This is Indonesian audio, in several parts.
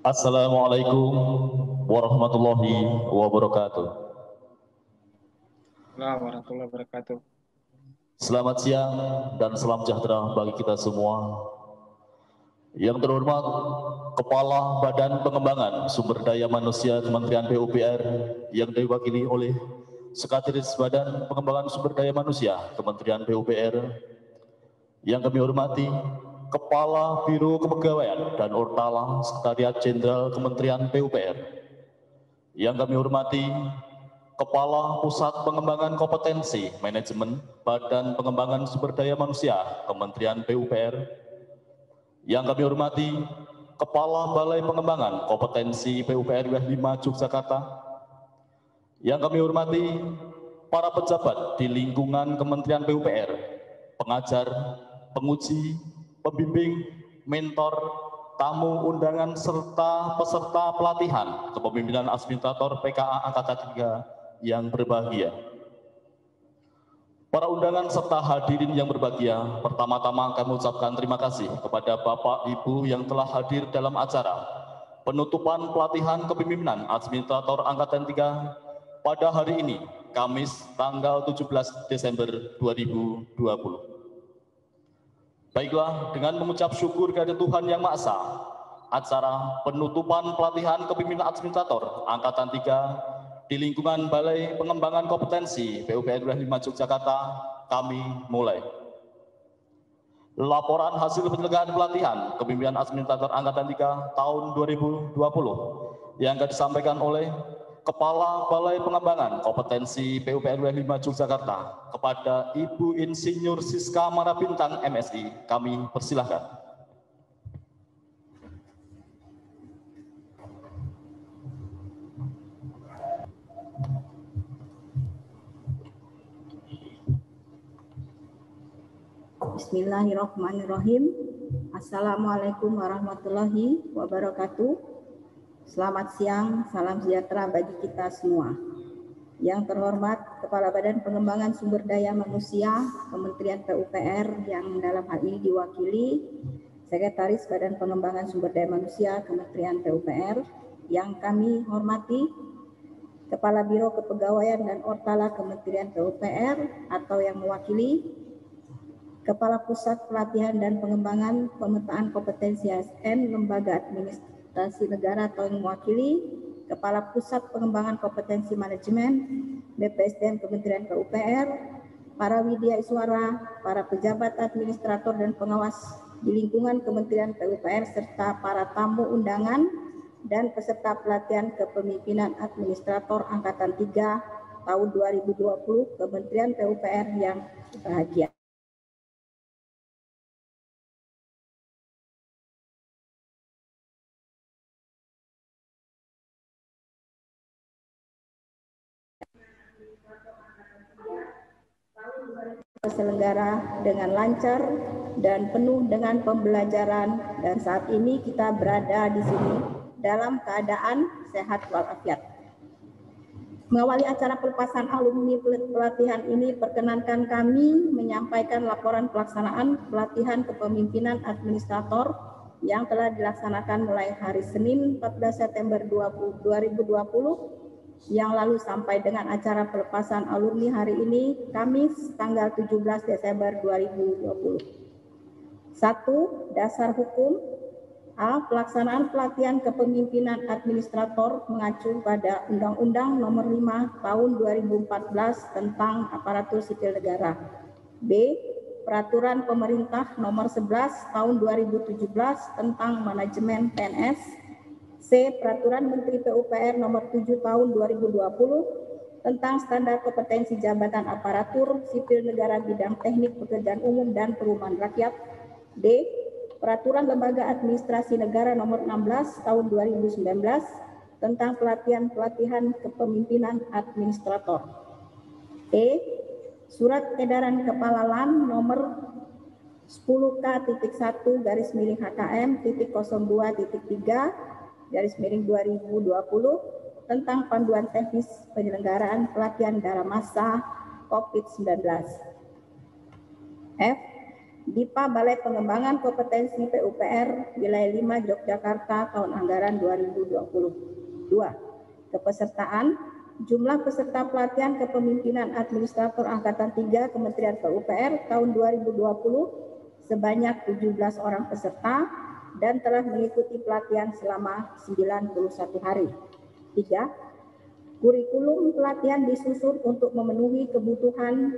Assalamualaikum warahmatullahi wabarakatuh. Warahmatullahi wabarakatuh. Selamat siang dan salam sejahtera bagi kita semua. Yang terhormat Kepala Badan Pengembangan Sumber Daya Manusia Kementerian PUPR yang diwakili oleh Sekretaris Badan Pengembangan Sumber Daya Manusia Kementerian PUPR. Yang kami hormati Kepala Biro Kepegawaian dan Ortala Sekretariat Jenderal Kementerian PUPR. Yang kami hormati Kepala Pusat Pengembangan Kompetensi Manajemen Badan Pengembangan Sumber Daya Manusia Kementerian PUPR. Yang kami hormati Kepala Balai Pengembangan Kompetensi PUPR Wilayah 5 Yogyakarta. Yang kami hormati para pejabat di lingkungan Kementerian PUPR, pengajar, penguji, pembimbing, mentor, tamu undangan, serta peserta pelatihan kepemimpinan administrator PKA Angkatan 3 yang berbahagia. Para undangan serta hadirin yang berbahagia, pertama-tama kami ucapkan terima kasih kepada Bapak Ibu yang telah hadir dalam acara penutupan pelatihan kepemimpinan administrator Angkatan 3 pada hari ini, Kamis tanggal 17 Desember 2020. Baiklah, dengan mengucap syukur kepada Tuhan Yang Maha Esa, acara penutupan pelatihan kepemimpinan administrator Angkatan 3 di lingkungan Balai Pengembangan Kompetensi PUPR Wilayah 5 Yogyakarta kami mulai. Laporan hasil penyelenggaraan pelatihan kepemimpinan administrator Angkatan 3 tahun 2020 yang akan disampaikan oleh Kepala Balai Pengembangan Kompetensi PUPR Wilayah 5 Yogyakarta kepada Ibu Insinyur Siska Marabintang MSI, kami persilahkan. Bismillahirrahmanirrahim. Assalamualaikum warahmatullahi wabarakatuh. Selamat siang, salam sejahtera bagi kita semua. Yang terhormat Kepala Badan Pengembangan Sumber Daya Manusia Kementerian PUPR yang dalam hal ini diwakili Sekretaris Badan Pengembangan Sumber Daya Manusia Kementerian PUPR, yang kami hormati Kepala Biro Kepegawaian dan Ortala Kementerian PUPR atau yang mewakili Kepala Pusat Pelatihan dan Pengembangan Pemetaan Kompetensi ASN Lembaga Administrasi Negara atau yang mewakili Kepala Pusat Pengembangan Kompetensi Manajemen BPSDM Kementerian PUPR, para widya iswara, para pejabat administrator dan pengawas di lingkungan Kementerian PUPR, serta para tamu undangan dan peserta pelatihan kepemimpinan administrator Angkatan 3 tahun 2020 Kementerian PUPR yang berbahagia. Terselenggara dengan lancar dan penuh dengan pembelajaran, dan saat ini kita berada di sini dalam keadaan sehat walafiat. Mengawali acara pelepasan alumni pelatihan ini, perkenankan kami menyampaikan laporan pelaksanaan pelatihan kepemimpinan administrator yang telah dilaksanakan mulai hari Senin 14 September 2020 yang lalu sampai dengan acara pelepasan alumni hari ini, Kamis tanggal 17 Desember 2020. 1. Dasar hukum. A. Pelaksanaan pelatihan kepemimpinan administrator mengacu pada Undang-Undang Nomor 5 Tahun 2014 tentang Aparatur Sipil Negara. B. Peraturan Pemerintah Nomor 11 Tahun 2017 tentang Manajemen PNS. C. Peraturan Menteri PUPR Nomor 7 Tahun 2020 tentang Standar Kompetensi Jabatan Aparatur Sipil Negara Bidang Teknik Pekerjaan Umum dan Perumahan Rakyat. D. Peraturan Lembaga Administrasi Negara Nomor 16 Tahun 2019 tentang pelatihan kepemimpinan administrator. E. Surat Edaran Kepala LAN Nomor 10K.1-HKM.02.3/2020 tentang panduan teknis penyelenggaraan pelatihan dalam masa COVID-19. F. DIPA Balai Pengembangan Kompetensi PUPR Wilayah 5 Yogyakarta tahun anggaran 2022. Kepesertaan, jumlah peserta pelatihan kepemimpinan administrator Angkatan 3 Kementerian PUPR tahun 2020 sebanyak 17 orang peserta dan telah mengikuti pelatihan selama 91 hari. 3. Kurikulum pelatihan disusun untuk memenuhi kebutuhan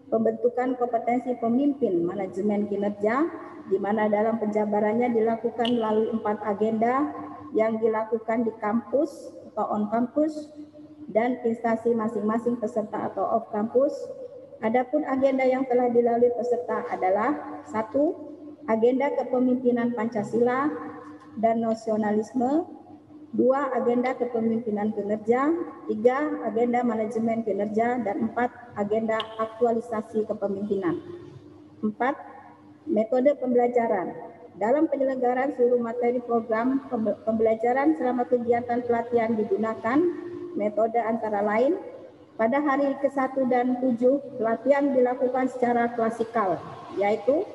pembentukan kompetensi pemimpin manajemen kinerja, di mana dalam penjabarannya dilakukan melalui 4 agenda yang dilakukan di kampus atau on campus dan instansi masing-masing peserta atau off campus. Adapun agenda yang telah dilalui peserta adalah 1. Agenda kepemimpinan Pancasila dan nasionalisme, 2. Agenda kepemimpinan kinerja, 3. Agenda manajemen kinerja, dan 4. Agenda aktualisasi kepemimpinan. 4. Metode pembelajaran. Dalam penyelenggaraan seluruh materi program pembelajaran selama kegiatan pelatihan digunakan metode antara lain pada hari ke-1 dan 7 pelatihan dilakukan secara klasikal, yaitu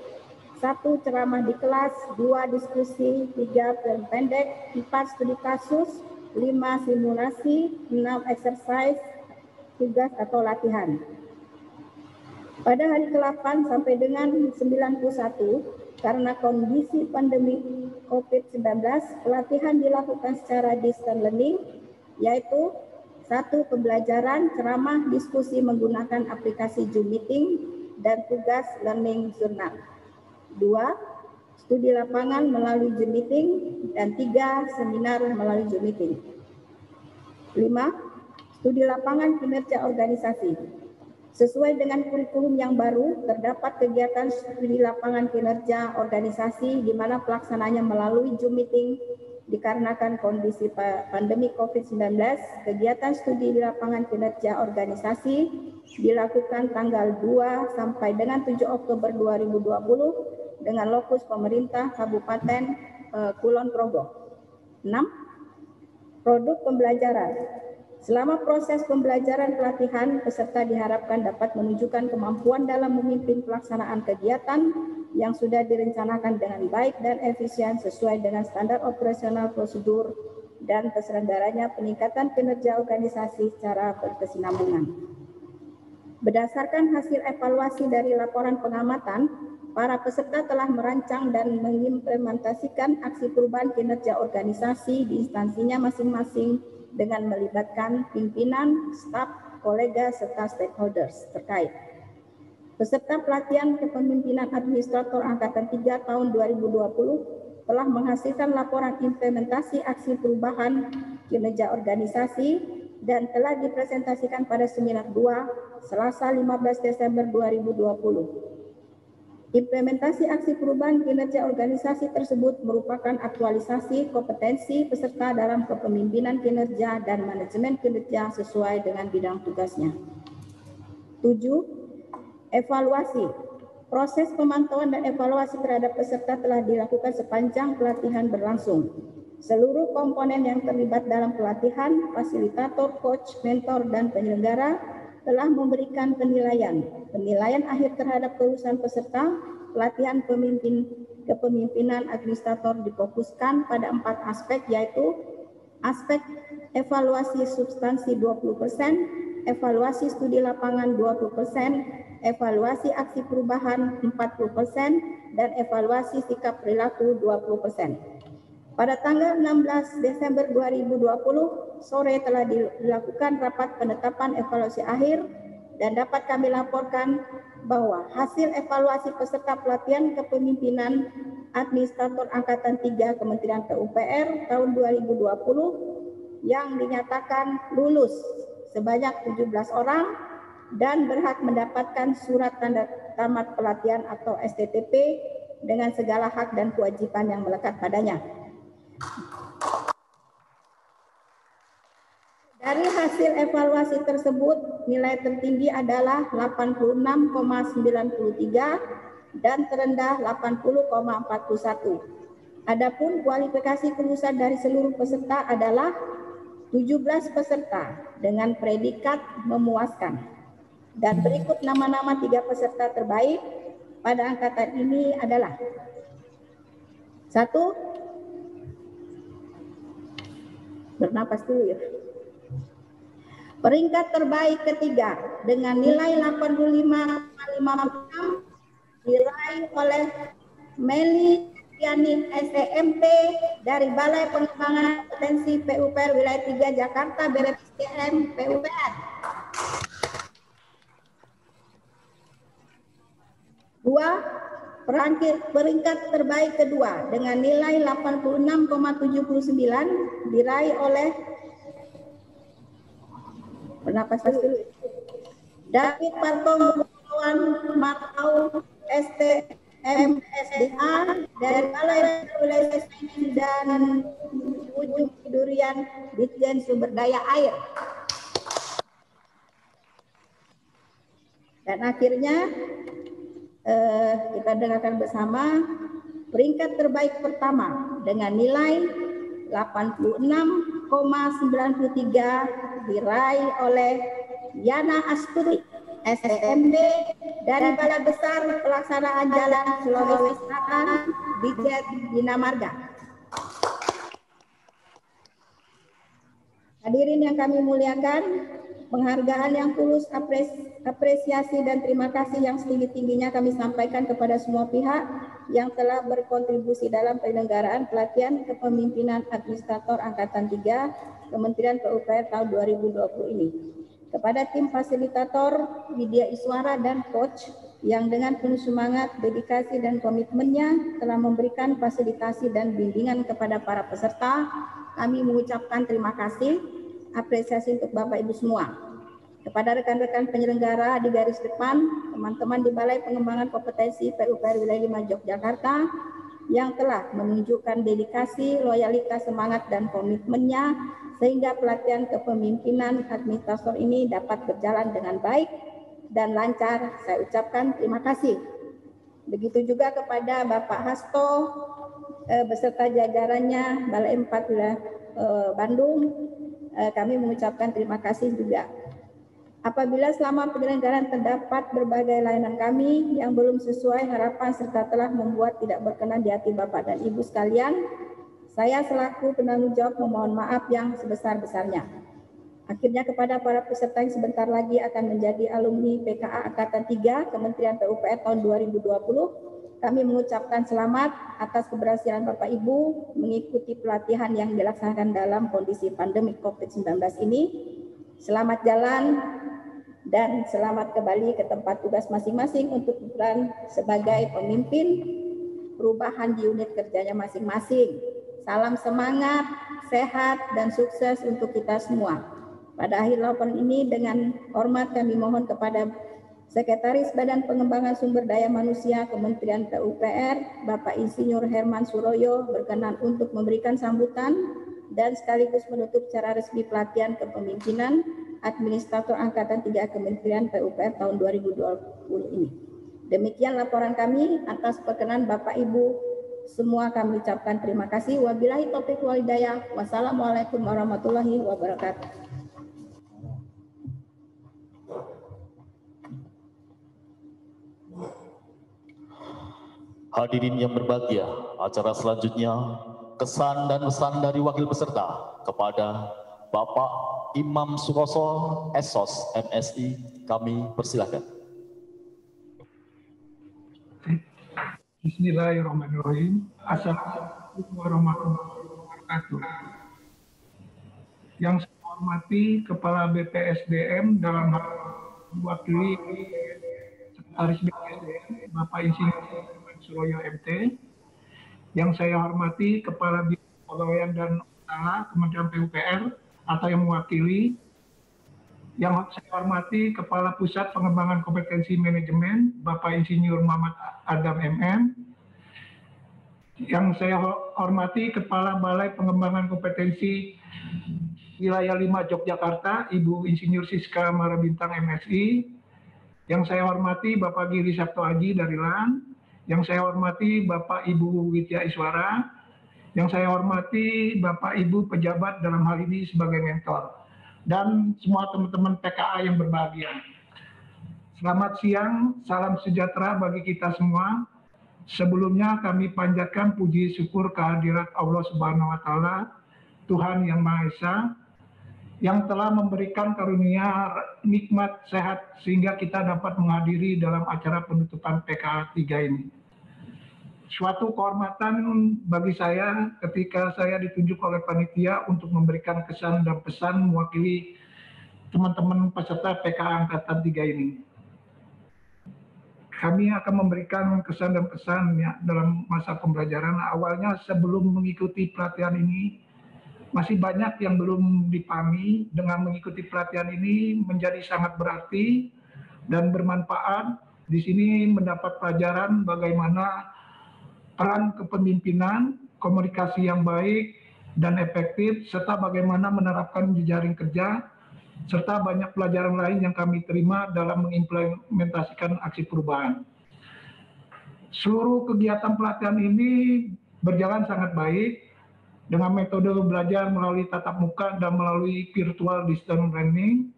1. Ceramah di kelas, 2. Diskusi, 3. Plan pendek, 4. Studi kasus, 5. Simulasi, 6. Exercise, tugas atau latihan. Pada hari ke-8 sampai dengan 91, karena kondisi pandemi COVID-19, pelatihan dilakukan secara distance learning, yaitu 1. Pembelajaran, ceramah, diskusi menggunakan aplikasi Zoom Meeting, dan tugas learning journal. 2. Studi lapangan melalui Zoom Meeting, dan 3. Seminar melalui Zoom Meeting. 5. Studi lapangan kinerja organisasi. Sesuai dengan kurikulum yang baru, terdapat kegiatan studi lapangan kinerja organisasi di mana pelaksananya melalui Zoom Meeting dikarenakan kondisi pandemi COVID-19. Kegiatan studi di lapangan kinerja organisasi dilakukan tanggal 2 sampai dengan 7 Oktober 2020 dengan lokus pemerintah Kabupaten Kulon Progo. 6. Produk pembelajaran. Selama proses pembelajaran pelatihan, peserta diharapkan dapat menunjukkan kemampuan dalam memimpin pelaksanaan kegiatan yang sudah direncanakan dengan baik dan efisien sesuai dengan standar operasional prosedur dan terselenggaranya peningkatan kinerja organisasi secara berkesinambungan. Berdasarkan hasil evaluasi dari laporan pengamatan, para peserta telah merancang dan mengimplementasikan aksi perubahan kinerja organisasi di instansinya masing-masing dengan melibatkan pimpinan, staf, kolega, serta stakeholders terkait. Peserta pelatihan kepemimpinan administrator Angkatan 3 tahun 2020 telah menghasilkan laporan implementasi aksi perubahan kinerja organisasi dan telah dipresentasikan pada seminar 2 Selasa 15 Desember 2020. Implementasi aksi perubahan kinerja organisasi tersebut merupakan aktualisasi kompetensi peserta dalam kepemimpinan kinerja dan manajemen kinerja sesuai dengan bidang tugasnya. 7. Evaluasi. Proses pemantauan dan evaluasi terhadap peserta telah dilakukan sepanjang pelatihan berlangsung. Seluruh komponen yang terlibat dalam pelatihan, fasilitator, coach, mentor, dan penyelenggara telah memberikan penilaian. Penilaian akhir terhadap kelulusan peserta pelatihan kepemimpinan administrator difokuskan pada 4 aspek, yaitu aspek evaluasi substansi 20%, evaluasi studi lapangan 20%, evaluasi aksi perubahan 40%, dan evaluasi sikap perilaku 20%. Pada tanggal 16 Desember 2020, sore telah dilakukan rapat penetapan evaluasi akhir dan dapat kami laporkan bahwa hasil evaluasi peserta pelatihan kepemimpinan administrator Angkatan 3 Kementerian PUPR tahun 2020 yang dinyatakan lulus sebanyak 17 orang dan berhak mendapatkan surat tanda tamat pelatihan atau STTP dengan segala hak dan kewajiban yang melekat padanya. Dari hasil evaluasi tersebut, nilai tertinggi adalah 86,93 dan terendah 80,41. Adapun kualifikasi kelulusan dari seluruh peserta adalah 17 peserta dengan predikat memuaskan. Dan berikut nama-nama 3 peserta terbaik. pada angkatan ini adalah: 1, bernapas dulu ya. Peringkat terbaik ketiga dengan nilai 85,56 diraih oleh Meli Yani SEMP dari Balai Pengembangan Kompetensi PUPR Wilayah 3 Jakarta BPSDM PUPR. 2, peringkat terbaik kedua dengan nilai 86,79 diraih oleh David Parto Martau STMSDA dari Balai Wilayah dan Ujung Durian Ditjen Sumber Daya Air. Dan akhirnya kita dengarkan bersama peringkat terbaik pertama dengan nilai 86,93 diraih oleh Yana Astuti SEMB dari Balai Besar Pelaksanaan Jalan Sulawesi Selatan Dijet Bina Marga. Hadirin yang kami muliakan, penghargaan yang tulus, apresiasi dan terima kasih yang setinggi-tingginya kami sampaikan kepada semua pihak yang telah berkontribusi dalam penyelenggaraan pelatihan kepemimpinan administrator Angkatan 3 Kementerian PUPR tahun 2020 ini. Kepada tim fasilitator, Widya Iswara dan coach yang dengan penuh semangat, dedikasi dan komitmennya telah memberikan fasilitasi dan bimbingan kepada para peserta, kami mengucapkan terima kasih, apresiasi untuk Bapak Ibu semua. Kepada rekan-rekan penyelenggara di garis depan, teman-teman di Balai Pengembangan Kompetensi PUPR Wilayah 5 Yogyakarta yang telah menunjukkan dedikasi, loyalitas, semangat dan komitmennya sehingga pelatihan kepemimpinan administrator ini dapat berjalan dengan baik dan lancar. Saya ucapkan terima kasih. Begitu juga kepada Bapak Hasto beserta jajarannya Balai 4 Wilayah Bandung, kami mengucapkan terima kasih juga. Apabila selama penyelenggaraan terdapat berbagai layanan kami yang belum sesuai harapan serta telah membuat tidak berkenan di hati Bapak dan Ibu sekalian, saya selaku penanggung jawab memohon maaf yang sebesar-besarnya. Akhirnya kepada para peserta yang sebentar lagi akan menjadi alumni PKA Angkatan 3 Kementerian PUPR tahun 2020, kami mengucapkan selamat atas keberhasilan Bapak Ibu mengikuti pelatihan yang dilaksanakan dalam kondisi pandemi COVID-19 ini. Selamat jalan dan selamat kembali ke tempat tugas masing-masing untuk berperan sebagai pemimpin perubahan di unit kerjanya masing-masing. Salam semangat, sehat, dan sukses untuk kita semua. Pada akhir laporan ini dengan hormat kami mohon kepada Sekretaris Badan Pengembangan Sumber Daya Manusia Kementerian PUPR, Bapak Insinyur Herman Suroyo berkenan untuk memberikan sambutan dan sekaligus menutup secara resmi pelatihan kepemimpinan Administrator Angkatan 3 Kementerian PUPR tahun 2020 ini. Demikian laporan kami. Atas perkenan Bapak Ibu semua kami ucapkan terima kasih. Wabillahi taufiq wal hidayah. Wassalamualaikum warahmatullahi wabarakatuh. Hadirin yang berbahagia, acara selanjutnya kesan dan pesan dari wakil peserta kepada Bapak Imam Suroso, SOS MSI, kami persilakan. Bismillahirrahmanirrahim. Assalamualaikum warahmatullahi wabarakatuh. Yang saya hormati Kepala BPSDM dalam hal mewakili Sekretaris BPSDM Bapak Insinyur Herman Suroyo MT. Yang saya hormati Kepala Bidang Pegawaian dan Usaha Kementerian PUPR atau yang mewakili. Yang saya hormati Kepala Pusat Pengembangan Kompetensi Manajemen Bapak Insinyur Muhammad Adam MM. Yang saya hormati Kepala Balai Pengembangan Kompetensi Wilayah 5 Yogyakarta Ibu Insinyur Siska Marabintang MSI. Yang saya hormati Bapak Giri Sabto Aji dari LAN. Yang saya hormati Bapak Ibu Widya Iswara. Yang saya hormati Bapak Ibu pejabat dalam hal ini sebagai mentor. Dan semua teman-teman PKA yang berbahagia. Selamat siang, salam sejahtera bagi kita semua. Sebelumnya kami panjatkan puji syukur kehadirat Allah Subhanahu wa Ta'ala, Tuhan Yang Maha Esa, yang telah memberikan karunia nikmat sehat sehingga kita dapat menghadiri dalam acara penutupan PKA 3 ini. Suatu kehormatan bagi saya ketika saya ditunjuk oleh panitia untuk memberikan kesan dan pesan mewakili teman-teman peserta PKA Angkatan 3 ini. Kami akan memberikan kesan dan pesan ya, dalam masa pembelajaran. Awalnya sebelum mengikuti pelatihan ini, masih banyak yang belum dipahami. Dengan mengikuti pelatihan ini menjadi sangat berarti dan bermanfaat. Di sini mendapat pelajaran bagaimana peran kepemimpinan, komunikasi yang baik dan efektif, serta bagaimana menerapkan jejaring kerja, serta banyak pelajaran lain yang kami terima dalam mengimplementasikan aksi perubahan. Seluruh kegiatan pelatihan ini berjalan sangat baik dengan metode belajar melalui tatap muka dan melalui virtual distance learning.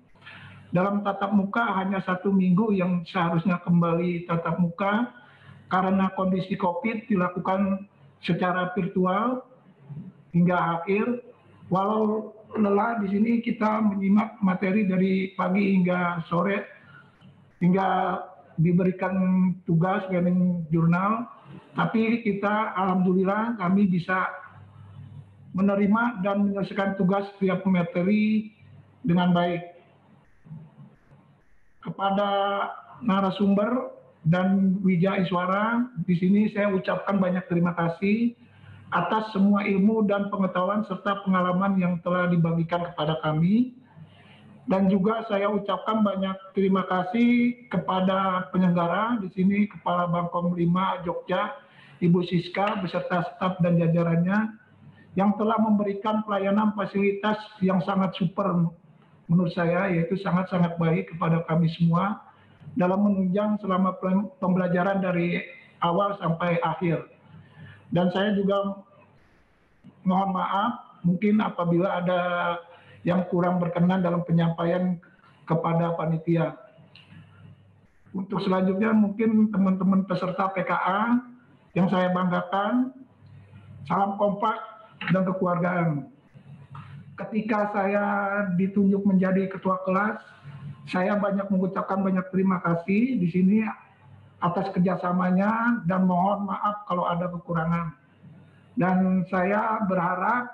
Dalam tatap muka hanya 1 minggu yang seharusnya kembali tatap muka karena kondisi COVID dilakukan secara virtual hingga akhir. Walau lelah, di sini kita menyimak materi dari pagi hingga sore, hingga diberikan tugas scanning jurnal, tapi kita alhamdulillah kami bisa menerima dan menyelesaikan tugas setiap materi dengan baik. Kepada narasumber dan Wija Iswara, di sini saya ucapkan banyak terima kasih atas semua ilmu dan pengetahuan serta pengalaman yang telah dibagikan kepada kami. Dan juga saya ucapkan banyak terima kasih kepada penyelenggara di sini, Kepala Bangkom 5 Jogja, Ibu Siska beserta staf dan jajarannya yang telah memberikan pelayanan fasilitas yang sangat super menurut saya, yaitu sangat-sangat baik kepada kami semua dalam menunjang selama pembelajaran dari awal sampai akhir. Dan saya juga mohon maaf mungkin apabila ada yang kurang berkenan dalam penyampaian kepada panitia. Untuk selanjutnya mungkin teman-teman peserta PKA yang saya banggakan, salam kompak dan kekeluargaan. Ketika saya ditunjuk menjadi ketua kelas, saya banyak mengucapkan banyak terima kasih di sini atas kerjasamanya dan mohon maaf kalau ada kekurangan. Dan saya berharap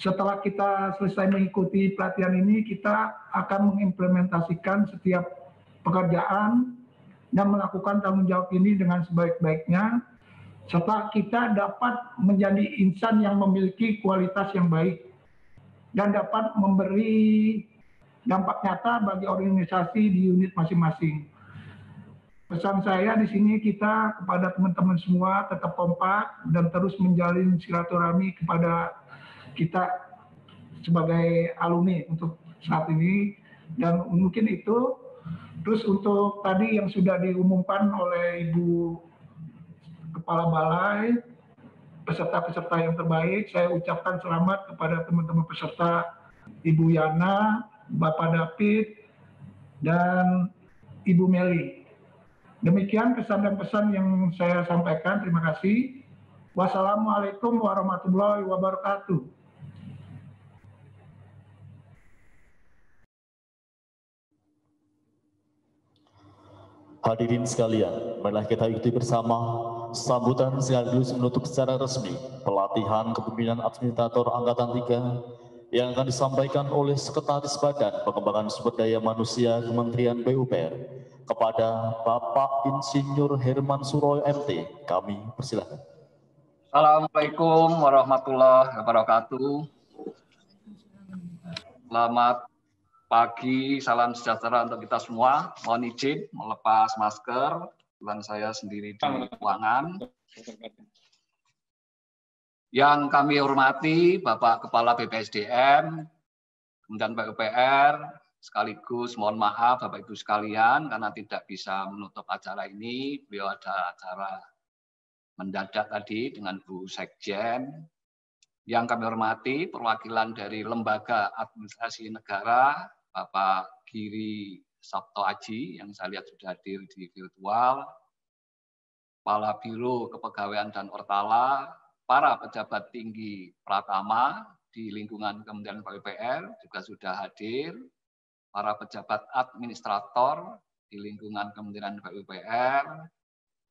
setelah kita selesai mengikuti pelatihan ini, kita akan mengimplementasikan setiap pekerjaan dan melakukan tanggung jawab ini dengan sebaik-baiknya, serta kita dapat menjadi insan yang memiliki kualitas yang baik dan dapat memberi dampak nyata bagi organisasi di unit masing-masing. Pesan saya di sini kita kepada teman-teman semua tetap kompak dan terus menjalin silaturahmi kepada kita sebagai alumni untuk saat ini. Dan mungkin itu. Terus untuk tadi yang sudah diumumkan oleh Ibu Kepala Balai, peserta-peserta yang terbaik, saya ucapkan selamat kepada teman-teman peserta Ibu Yana, Bapak David, dan Ibu Meli. Demikian kesan dan pesan yang saya sampaikan. Terima kasih. Wassalamualaikum warahmatullahi wabarakatuh. Hadirin sekalian, marilah kita ikuti bersama sambutan sekaligus menutup secara resmi pelatihan kepemimpinan administrator Angkatan 3 yang akan disampaikan oleh Sekretaris Badan Pengembangan Sumber Daya Manusia Kementerian PUPR kepada Bapak Insinyur Herman Suroyo MT. Kami persilahkan. Assalamualaikum warahmatullahi wabarakatuh. Selamat pagi, salam sejahtera untuk kita semua. Mohon izin melepas masker, kebetulan saya sendiri di ruangan. Yang kami hormati Bapak Kepala BPSDM, kemudian PUPR, sekaligus mohon maaf Bapak Ibu sekalian karena tidak bisa menutup acara ini. Beliau ada acara mendadak tadi dengan Bu Sekjen. Yang kami hormati perwakilan dari Lembaga Administrasi Negara, Bapak Giri Sabto Aji yang saya lihat sudah hadir di virtual, Kepala Biro Kepegawaian dan Ortala, para pejabat tinggi Pratama di lingkungan Kementerian PUPR juga sudah hadir, para pejabat administrator di lingkungan Kementerian PUPR,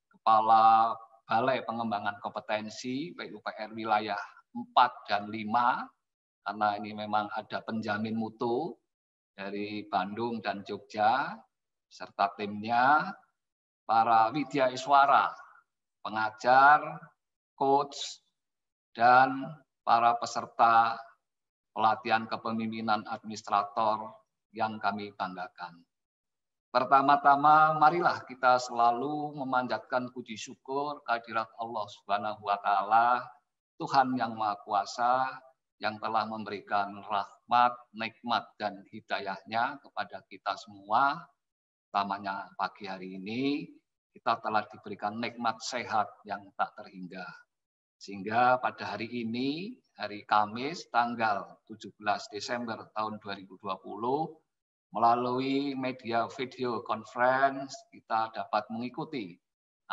Kepala Balai Pengembangan Kompetensi PUPR wilayah 4 dan 5, karena ini memang ada penjamin mutu dari Bandung dan Jogja, serta timnya, para widya iswara, pengajar, coach, dan para peserta pelatihan kepemimpinan administrator yang kami banggakan. Pertama-tama, marilah kita selalu memanjatkan puji syukur kehadirat Allah Subhanahu wa Ta'ala, Tuhan yang Maha Kuasa, yang telah memberikan rahmat, nikmat, dan hidayahnya kepada kita semua. Utamanya pagi hari ini, kita telah diberikan nikmat sehat yang tak terhingga. Sehingga pada hari ini, hari Kamis, tanggal 17 Desember tahun 2020, melalui media video conference, kita dapat mengikuti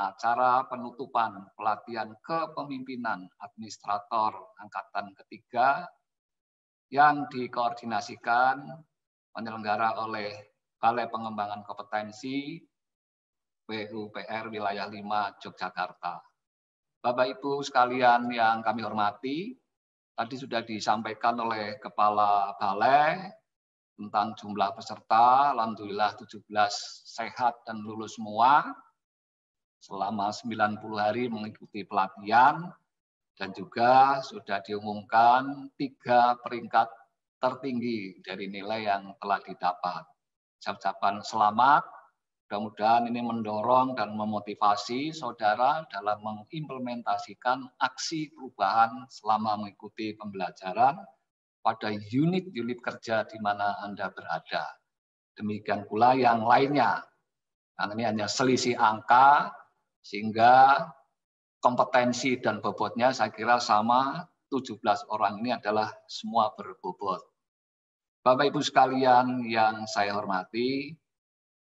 acara penutupan pelatihan kepemimpinan administrator angkatan ketiga yang dikoordinasikan penyelenggara oleh Balai Pengembangan Kompetensi PUPR wilayah 5 Yogyakarta. Bapak Ibu sekalian yang kami hormati, tadi sudah disampaikan oleh Kepala Balai tentang jumlah peserta, alhamdulillah 17 sehat dan lulus semua selama 90 hari mengikuti pelatihan, dan juga sudah diumumkan 3 peringkat tertinggi dari nilai yang telah didapat. Saya ucapkan selamat, mudah-mudahan ini mendorong dan memotivasi saudara dalam mengimplementasikan aksi perubahan selama mengikuti pembelajaran pada unit-unit kerja di mana Anda berada. Demikian pula yang lainnya. Karena ini hanya selisih angka, sehingga kompetensi dan bobotnya saya kira sama, 17 orang ini adalah semua berbobot. Bapak Ibu sekalian yang saya hormati,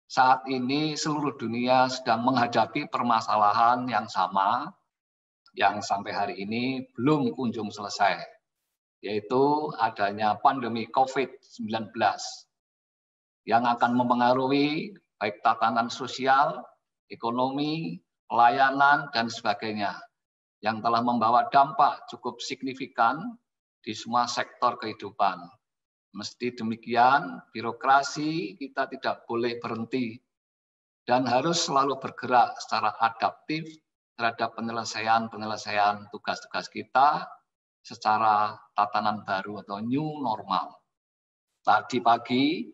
saat ini seluruh dunia sedang menghadapi permasalahan yang sama, yang sampai hari ini belum kunjung selesai, yaitu adanya pandemi COVID-19 yang akan mempengaruhi baik tatanan sosial, ekonomi, pelayanan, dan sebagainya, yang telah membawa dampak cukup signifikan di semua sektor kehidupan. Mesti demikian, birokrasi kita tidak boleh berhenti dan harus selalu bergerak secara adaptif terhadap penyelesaian tugas-tugas kita secara tatanan baru atau new normal. Tadi pagi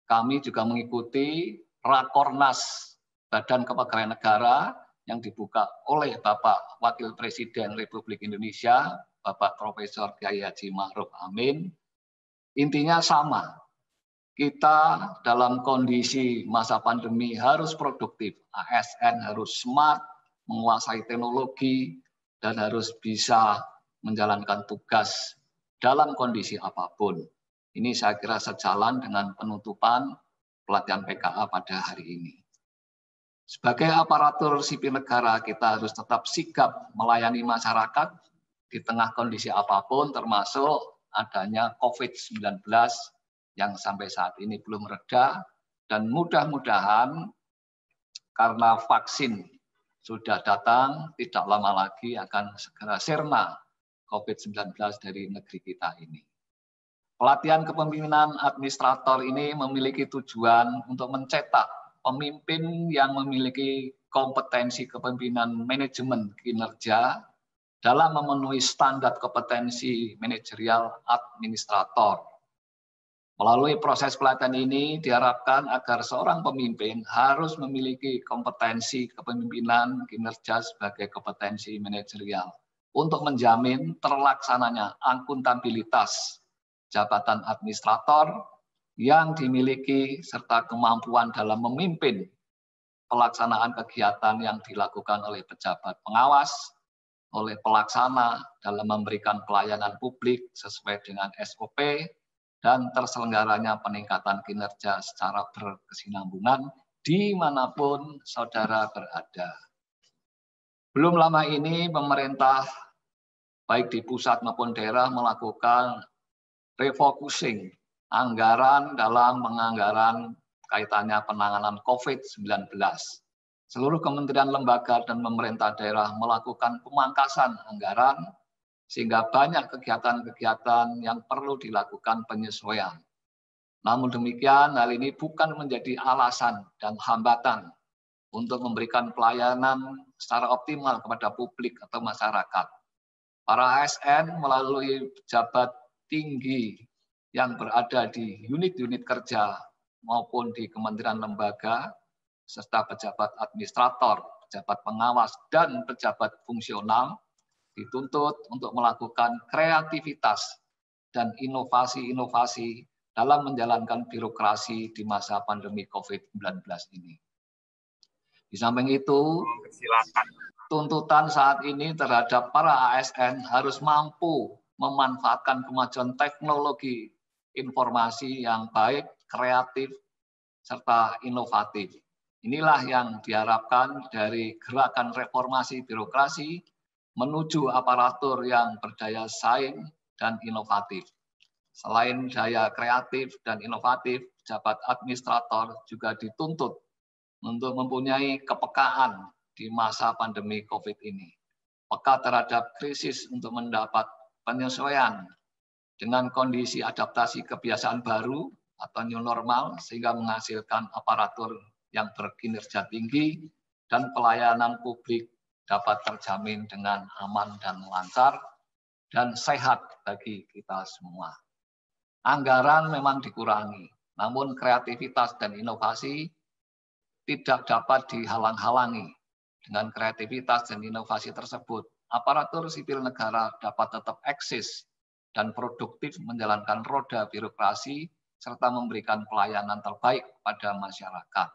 kami juga mengikuti Rakornas Badan Kepegawaian Negara yang dibuka oleh Bapak Wakil Presiden Republik Indonesia, Bapak Profesor Kiai Haji Ma'ruf Amin. Intinya sama, kita dalam kondisi masa pandemi harus produktif, ASN harus smart, menguasai teknologi, dan harus bisa menjalankan tugas dalam kondisi apapun. Ini saya kira sejalan dengan penutupan pelatihan PKA pada hari ini. Sebagai aparatur sipil negara, kita harus tetap sigap melayani masyarakat di tengah kondisi apapun, termasuk adanya COVID-19 yang sampai saat ini belum reda, dan mudah-mudahan karena vaksin sudah datang, tidak lama lagi akan segera sirna COVID-19 dari negeri kita ini. Pelatihan kepemimpinan administrator ini memiliki tujuan untuk mencetak pemimpin yang memiliki kompetensi kepemimpinan manajemen kinerja dalam memenuhi standar kompetensi manajerial administrator. Melalui proses pelatihan ini diharapkan agar seorang pemimpin harus memiliki kompetensi kepemimpinan kinerja sebagai kompetensi manajerial untuk menjamin terlaksananya akuntabilitas jabatan administrator yang dimiliki serta kemampuan dalam memimpin pelaksanaan kegiatan yang dilakukan oleh pejabat pengawas, oleh pelaksana dalam memberikan pelayanan publik sesuai dengan SOP, dan terselenggaranya peningkatan kinerja secara berkesinambungan dimanapun saudara berada. Belum lama ini pemerintah baik di pusat maupun daerah melakukan refocusing anggaran dalam penganggaran kaitannya penanganan COVID-19. Seluruh kementerian, lembaga, dan pemerintah daerah melakukan pemangkasan anggaran sehingga banyak kegiatan-kegiatan yang perlu dilakukan penyesuaian. Namun demikian, hal ini bukan menjadi alasan dan hambatan untuk memberikan pelayanan secara optimal kepada publik atau masyarakat. Para ASN melalui pejabat tinggi yang berada di unit-unit kerja maupun di kementerian lembaga, serta pejabat administrator, pejabat pengawas, dan pejabat fungsional dituntut untuk melakukan kreativitas dan inovasi-inovasi dalam menjalankan birokrasi di masa pandemi COVID-19 ini. Di samping itu, tuntutan saat ini terhadap para ASN harus mampu memanfaatkan kemajuan teknologi informasi yang baik, kreatif, serta inovatif. Inilah yang diharapkan dari gerakan reformasi birokrasi menuju aparatur yang berdaya saing dan inovatif. Selain daya kreatif dan inovatif, pejabat administrator juga dituntut untuk mempunyai kepekaan di masa pandemi COVID ini. Peka terhadap krisis untuk mendapat penyesuaian dengan kondisi adaptasi kebiasaan baru atau new normal sehingga menghasilkan aparatur yang berkinerja tinggi dan pelayanan publik dapat terjamin dengan aman dan lancar dan sehat bagi kita semua. Anggaran memang dikurangi, namun kreativitas dan inovasi tidak dapat dihalang-halangi. Dengan kreativitas dan inovasi tersebut, aparatur sipil negara dapat tetap eksis dan produktif menjalankan roda birokrasi serta memberikan pelayanan terbaik pada masyarakat.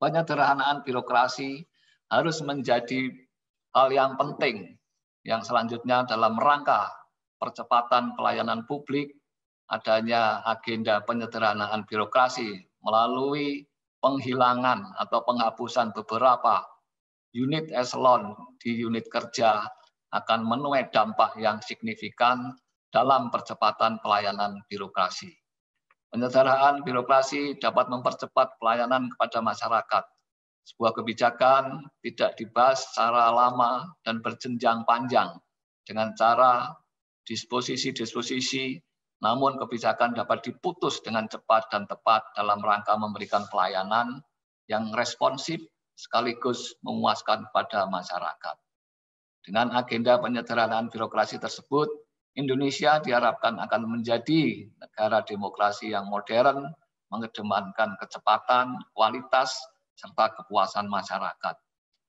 Penyederhanaan birokrasi harus menjadi hal yang penting yang selanjutnya dalam rangka percepatan pelayanan publik, adanya agenda penyederhanaan birokrasi melalui penghilangan atau penghapusan beberapa unit eselon di unit kerja akan menuai dampak yang signifikan dalam percepatan pelayanan birokrasi. Penyederhanaan birokrasi dapat mempercepat pelayanan kepada masyarakat. Sebuah kebijakan tidak dibahas secara lama dan berjenjang panjang dengan cara disposisi-disposisi, namun kebijakan dapat diputus dengan cepat dan tepat dalam rangka memberikan pelayanan yang responsif sekaligus memuaskan pada masyarakat. Dengan agenda penyederhanaan birokrasi tersebut, Indonesia diharapkan akan menjadi negara demokrasi yang modern, mengedepankan kecepatan, kualitas, serta kepuasan masyarakat.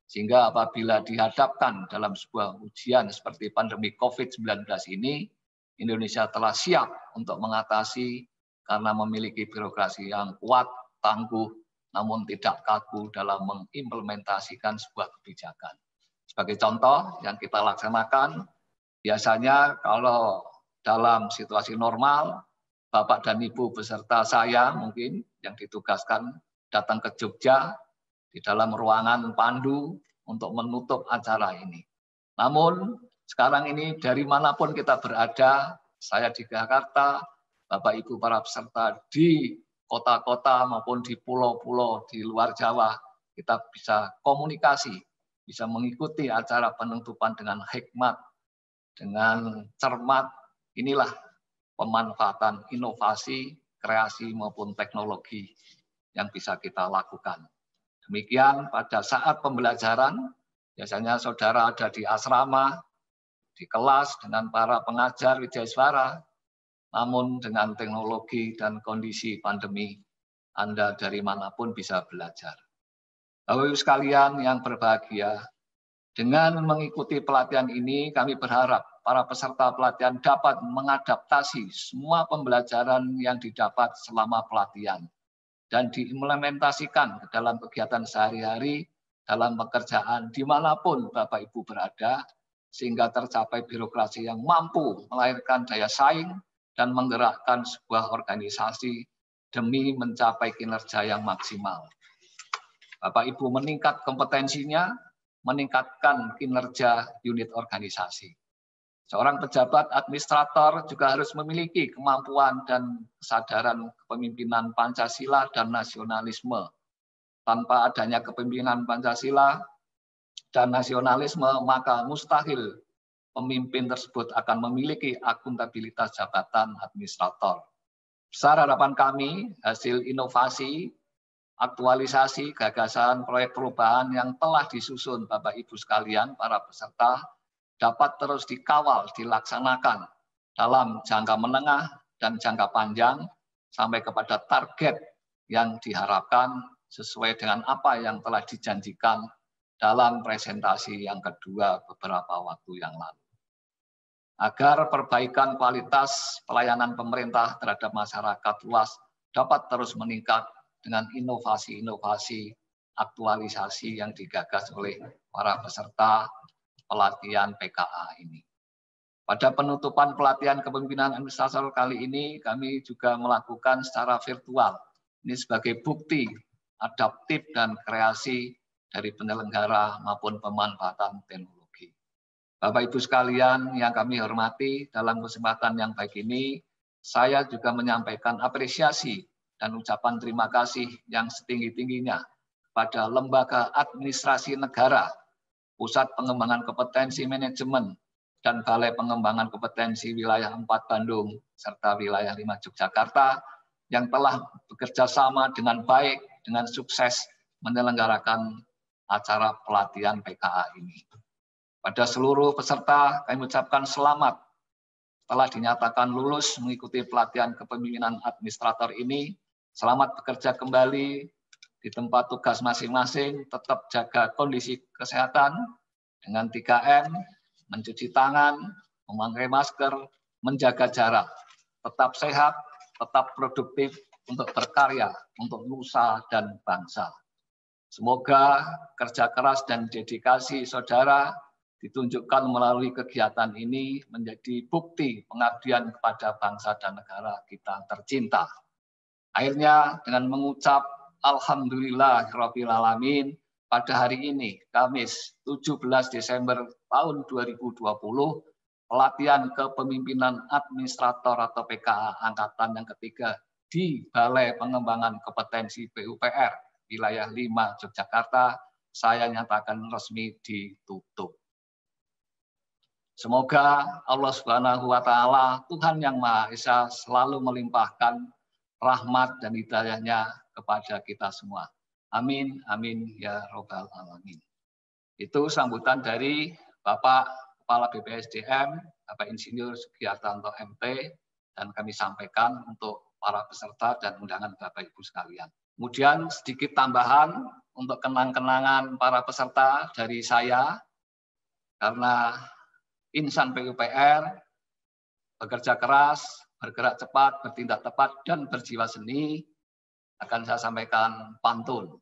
Sehingga apabila dihadapkan dalam sebuah ujian seperti pandemi COVID-19 ini, Indonesia telah siap untuk mengatasi karena memiliki birokrasi yang kuat, tangguh, namun tidak kaku dalam mengimplementasikan sebuah kebijakan. Sebagai contoh yang kita laksanakan, biasanya kalau dalam situasi normal, Bapak dan Ibu beserta saya mungkin yang ditugaskan datang ke Jogja di dalam ruangan pandu untuk menutup acara ini. Namun sekarang ini dari manapun kita berada, saya di Jakarta, Bapak Ibu para peserta di kota-kota maupun di pulau-pulau di luar Jawa, kita bisa komunikasi, bisa mengikuti acara penutupan dengan hikmat, dengan cermat. Inilah pemanfaatan inovasi, kreasi maupun teknologi yang bisa kita lakukan. Demikian pada saat pembelajaran, biasanya saudara ada di asrama, di kelas dengan para pengajar wijaiswara, namun dengan teknologi dan kondisi pandemi, Anda dari manapun bisa belajar. Bapak-Ibu sekalian yang berbahagia, dengan mengikuti pelatihan ini, kami berharap para peserta pelatihan dapat mengadaptasi semua pembelajaran yang didapat selama pelatihan dan diimplementasikan ke dalam kegiatan sehari-hari, dalam pekerjaan dimanapun Bapak Ibu berada, sehingga tercapai birokrasi yang mampu melahirkan daya saing, dan menggerakkan sebuah organisasi demi mencapai kinerja yang maksimal. Bapak Ibu meningkat kompetensinya, meningkatkan kinerja unit organisasi. Seorang pejabat administrator juga harus memiliki kemampuan dan kesadaran kepemimpinan Pancasila dan nasionalisme. Tanpa adanya kepemimpinan Pancasila dan nasionalisme, maka mustahil pemimpin tersebut akan memiliki akuntabilitas jabatan administrator. Besar harapan kami, hasil inovasi, aktualisasi, gagasan, proyek perubahan yang telah disusun Bapak Ibu sekalian, para peserta, dapat terus dikawal, dilaksanakan dalam jangka menengah dan jangka panjang, sampai kepada target yang diharapkan sesuai dengan apa yang telah dijanjikan dalam presentasi yang kedua beberapa waktu yang lalu. Agar perbaikan kualitas pelayanan pemerintah terhadap masyarakat luas dapat terus meningkat dengan inovasi-inovasi aktualisasi yang digagas oleh para peserta pelatihan PKA ini. Pada penutupan pelatihan kepemimpinan administrator kali ini, kami juga melakukan secara virtual. Ini sebagai bukti adaptif dan kreasi dari penyelenggara maupun pemanfaatan teknologi. Bapak Ibu sekalian yang kami hormati, dalam kesempatan yang baik ini, saya juga menyampaikan apresiasi dan ucapan terima kasih yang setinggi-tingginya pada Lembaga Administrasi Negara, Pusat Pengembangan Kompetensi Manajemen, dan Balai Pengembangan Kompetensi Wilayah 4 Bandung, serta Wilayah 5 Yogyakarta, yang telah bekerja sama dengan baik, dengan sukses menyelenggarakan acara pelatihan PKA ini. Pada seluruh peserta, kami ucapkan selamat telah dinyatakan lulus mengikuti pelatihan kepemimpinan administrator ini. Selamat bekerja kembali di tempat tugas masing-masing, tetap jaga kondisi kesehatan dengan 3M, mencuci tangan, memakai masker, menjaga jarak, tetap sehat, tetap produktif untuk berkarya, untuk nusa dan bangsa. Semoga kerja keras dan dedikasi saudara ditunjukkan melalui kegiatan ini menjadi bukti pengabdian kepada bangsa dan negara kita tercinta. Akhirnya dengan mengucap Alhamdulillahirabbil alamin, pada hari ini, Kamis 17 Desember tahun 2020, pelatihan kepemimpinan administrator atau PKA angkatan yang ketiga di Balai Pengembangan Kompetensi PUPR Wilayah 5 Yogyakarta, saya nyatakan resmi ditutup. Semoga Allah Subhanahu wa Ta'ala, Tuhan yang Maha Esa, selalu melimpahkan rahmat dan hidayahnya kepada kita semua. Amin, amin, ya robbal alamin. Itu sambutan dari Bapak Kepala BPSDM, Bapak Insinyur Sugiartanto MT, dan kami sampaikan untuk para peserta dan undangan Bapak Ibu sekalian. Kemudian sedikit tambahan untuk kenang-kenangan para peserta dari saya, karena insan PUPR bekerja keras, bergerak cepat, bertindak tepat, dan berjiwa seni, akan saya sampaikan pantun.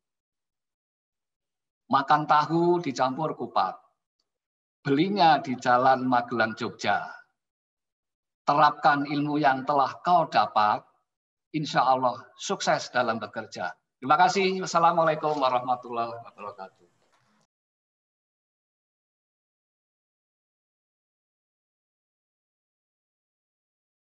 Makan tahu dicampur kupat, belinya di Jalan Magelang, Jogja. Terapkan ilmu yang telah kau dapat, insya Allah sukses dalam bekerja. Terima kasih. Wassalamualaikum warahmatullahi wabarakatuh.